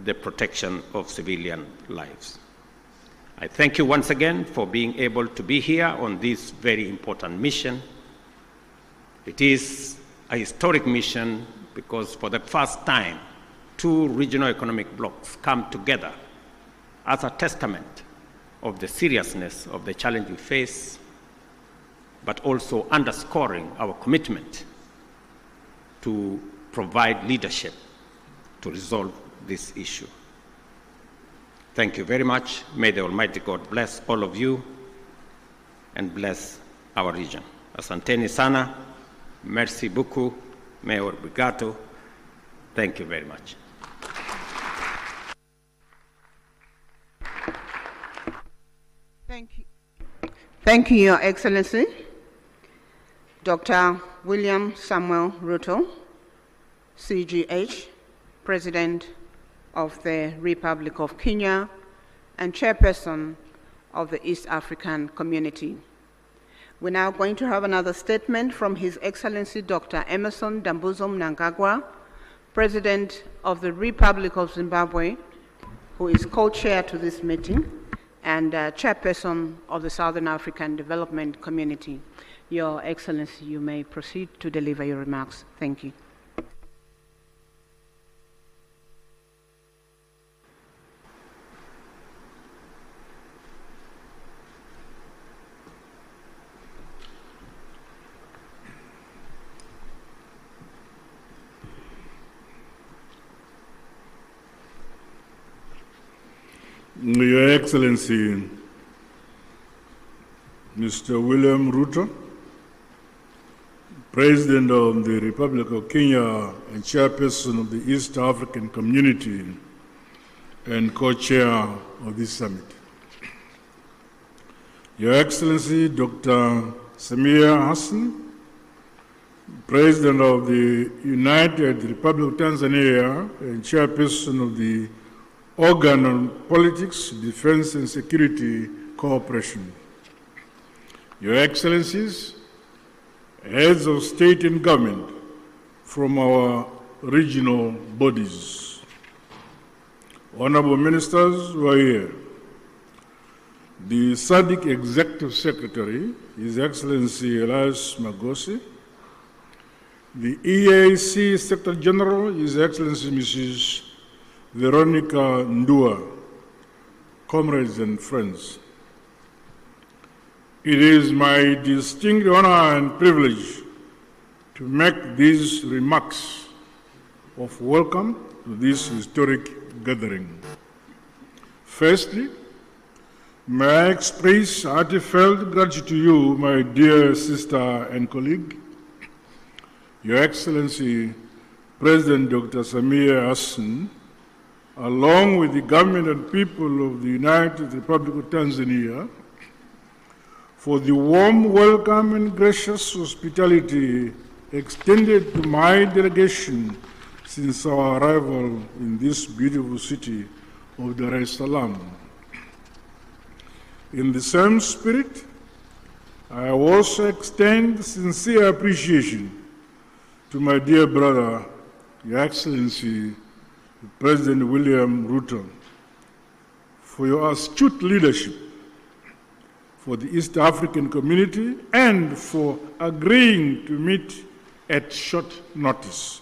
the protection of civilian lives. I thank you once again for being able to be here on this very important mission. It is a historic mission because for the first time, two regional economic blocs come together as a testament of the seriousness of the challenge we face, but also underscoring our commitment to provide leadership to resolve this issue. Thank you very much. May the Almighty God bless all of you and bless our region. Asanteni sana, merci beaucoup, Mayor Bigato. Thank you very much. Thank you. Thank you, Your Excellency, Dr. William Samuel Ruto, CGH, President of the Republic of Kenya, and Chairperson of the East African Community. We're now going to have another statement from His Excellency Dr. Emmerson Dambuzo Mnangagwa, President of the Republic of Zimbabwe, who is co-chair to this meeting, and Chairperson of the Southern African Development Community. Your Excellency, you may proceed to deliver your remarks. Thank you. Your Excellency, Mr. William Ruto, President of the Republic of Kenya and Chairperson of the East African Community and co-chair of this summit. Your Excellency, Dr. Samia Hassan, President of the United Republic of Tanzania and Chairperson of the Organ on Politics, Defense and Security Cooperation. Your Excellencies, heads of state and government from our regional bodies, honorable ministers who are here, the SADC Executive Secretary, His Excellency Elias Magosi, the EAC Secretary General, His Excellency Mrs. Veronica Ndua, comrades and friends. It is my distinct honor and privilege to make these remarks of welcome to this historic gathering. Firstly, may I express heartfelt gratitude to you, my dear sister and colleague, Your Excellency, President Dr. Samia Hassan, along with the government and people of the United Republic of Tanzania, for the warm welcome and gracious hospitality extended to my delegation since our arrival in this beautiful city of Dar es Salaam. In the same spirit, I also extend sincere appreciation to my dear brother, Your Excellency, President William Ruto, for your astute leadership for the East African community and for agreeing to meet at short notice.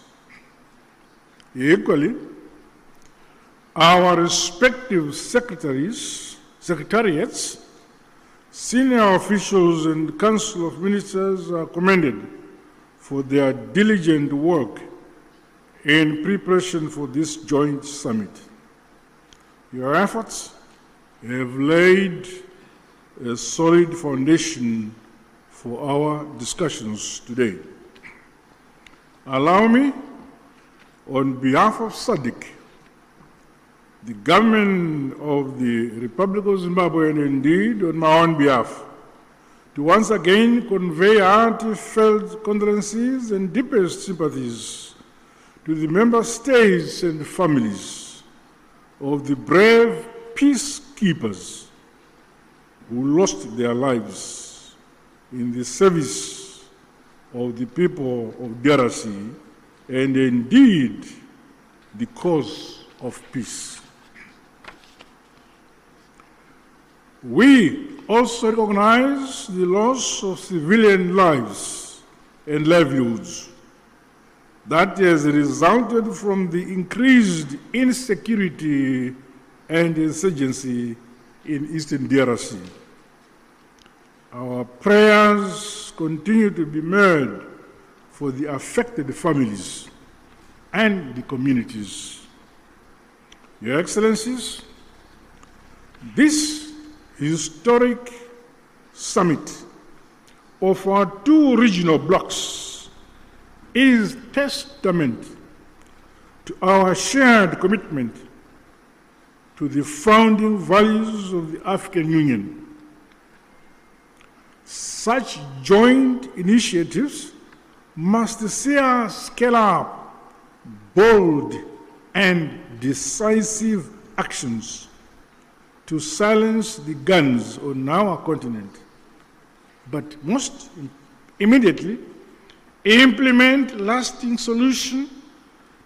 Equally, our respective secretariats, senior officials and Council of Ministers are commended for their diligent work in preparation for this joint summit. Your efforts have laid a solid foundation for our discussions today. Allow me, on behalf of SADC, the government of the Republic of Zimbabwe, and indeed on my own behalf, to once again convey heartfelt condolences and deepest sympathies to the member states and families of the brave peacekeepers who lost their lives in the service of the people of DRC and indeed the cause of peace. We also recognize the loss of civilian lives and livelihoods that has resulted from the increased insecurity and insurgency in Eastern DRC. Our prayers continue to be made for the affected families and the communities. Your Excellencies, this historic summit of our two regional blocs is testament to our shared commitment to the founding values of the African Union. Such joint initiatives must see us scale up bold and decisive actions to silence the guns on our continent, but most immediately implement lasting solution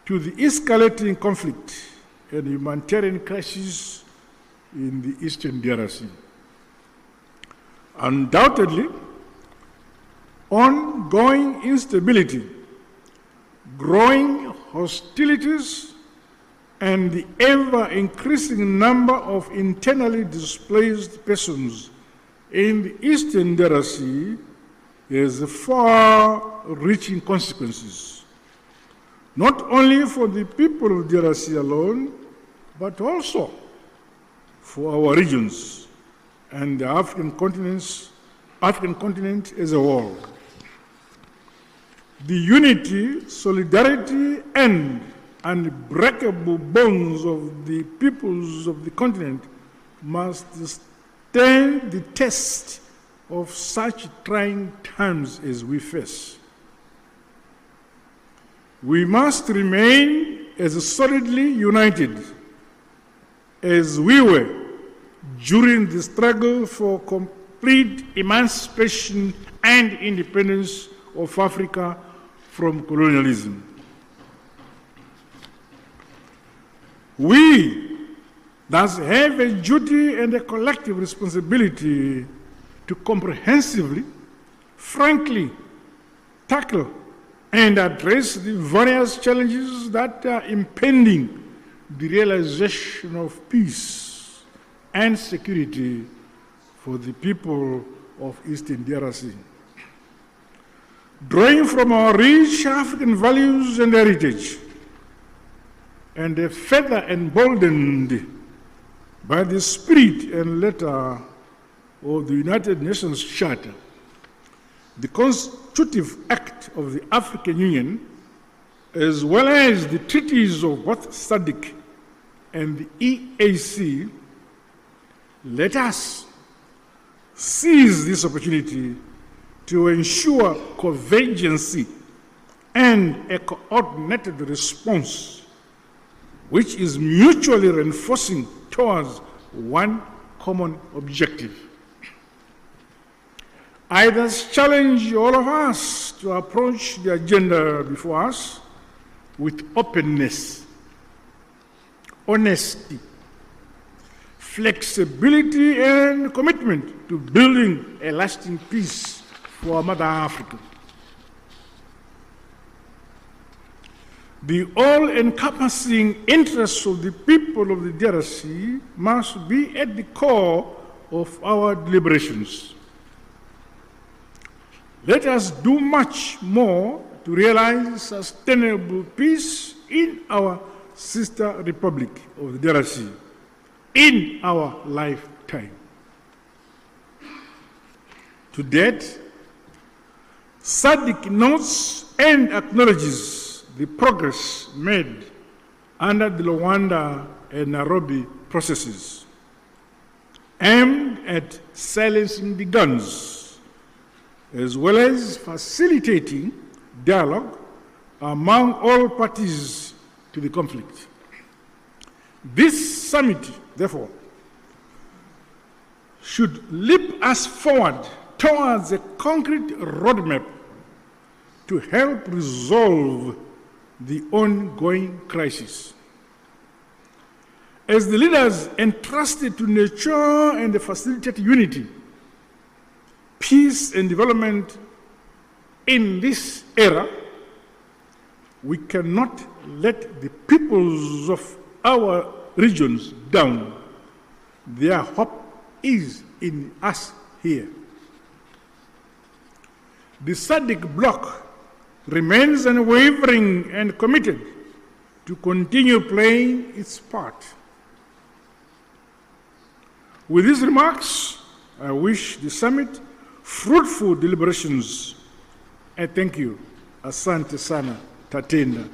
to the escalating conflict and humanitarian crisis in the Eastern DRC. Undoubtedly, ongoing instability, growing hostilities, and the ever-increasing number of internally displaced persons in the Eastern DRC has far-reaching consequences, not only for the people of DRC alone, but also for our regions and the African continent as a whole. The unity, solidarity, and unbreakable bonds of the peoples of the continent must stand the test of such trying times as we face. We must remain as solidly united as we were during the struggle for complete emancipation and independence of Africa from colonialism. We thus have a duty and a collective responsibility to comprehensively, frankly, tackle and address the various challenges that are impeding the realization of peace and security for the people of Eastern DRC. Drawing from our rich African values and heritage, and further emboldened by the spirit and letter of the United Nations Charter, the constitutive act of the African Union, as well as the treaties of both SADC and the EAC, let us seize this opportunity to ensure convergence and a coordinated response which is mutually reinforcing towards one common objective. I thus challenge all of us to approach the agenda before us with openness, honesty, flexibility, and commitment to building a lasting peace for Mother Africa. The all-encompassing interests of the people of the DRC must be at the core of our deliberations. Let us do much more to realize sustainable peace in our sister republic of the DRC in our lifetime. To date, SADC notes and acknowledges the progress made under the Luanda and Nairobi processes aimed at silencing the guns, as well as facilitating dialogue among all parties to the conflict. This summit, therefore, should leap us forward towards a concrete roadmap to help resolve the ongoing crisis. As the leaders entrusted to nurture and facilitate unity, peace, and development in this era, we cannot let the peoples of our regions down. Their hope is in us here. The SADC bloc remains unwavering and committed to continue playing its part. With these remarks, I wish the summit fruitful deliberations. I thank you. Asante sana, tatenda.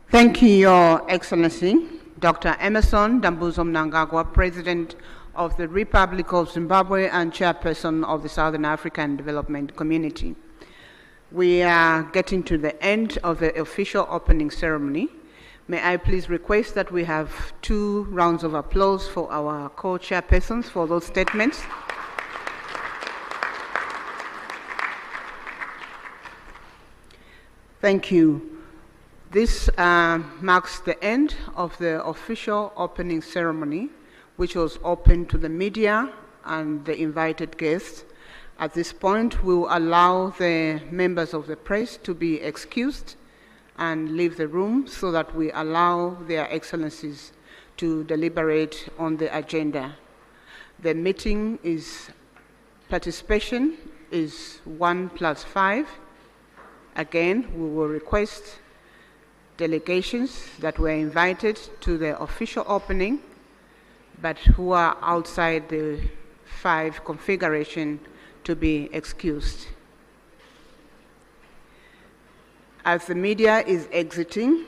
Thank you, Your Excellency, Dr. Emerson Dambuzo Mnangagwa, President of the Republic of Zimbabwe and Chairperson of the Southern African Development Community. We are getting to the end of the official opening ceremony. May I please request that we have 2 rounds of applause for our co-chairpersons for those statements. Thank you. This marks the end of the official opening ceremony, which was open to the media and the invited guests. At this point, we will allow the members of the press to be excused and leave the room so that we allow their excellencies to deliberate on the agenda. The meeting participation is 1+5. Again, we will request delegations that were invited to the official opening, but who are outside the 5 configuration to be excused. As the media is exiting,